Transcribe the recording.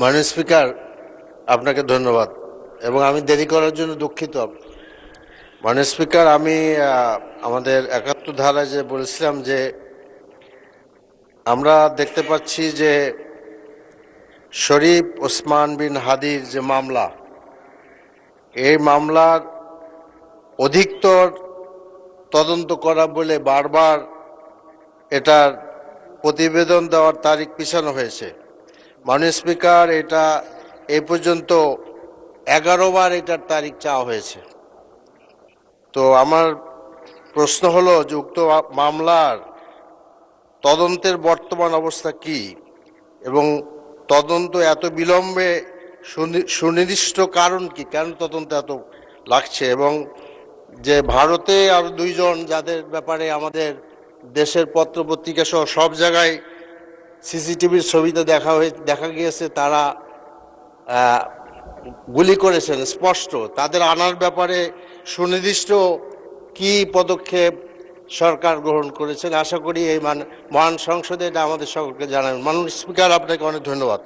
মাননীয় স্পিকার, আপনাকে ধন্যবাদ এবং আমি দেরি করার জন্য দুঃখিত। মাননীয় স্পিকার, আমি আমাদের ৭১ ধারায় যে বলেছিলাম যে আমরা দেখতে পাচ্ছি যে শরীফ ওসমান বিন হাদির যে মামলা, এই মামলার অধিকতর তদন্ত করা বলে বারবার এটার প্রতিবেদন দেওয়ার তারিখ পিছানো হয়েছে। মাননীয় স্পিকার, এটা এই পর্যন্ত 11 বার এটার তারিখ চাওয়া হয়েছে। তো আমার প্রশ্ন হলো যে উক্ত মামলার তদন্তের বর্তমান অবস্থা কি এবং তদন্ত এত বিলম্বে সুনির্দিষ্ট কারণ কি, কেন তদন্ত এত লাগছে, এবং যে ভারতে আরো 2 জন যাদের ব্যাপারে আমাদের দেশের পত্রপত্রিকা সহ সব জায়গায় সিসিটিভির ছবিতে দেখা গিয়েছে তারা গুলি করেছেন স্পষ্ট, তাদের আনার ব্যাপারে সুনির্দিষ্ট কি পদক্ষেপ সরকার গ্রহণ করেছেন, আশা করি এই মহান সংসদে এটা আমাদের সকলকে জানাবেন। মাননীয় স্পিকার, আপনাকে অনেক ধন্যবাদ।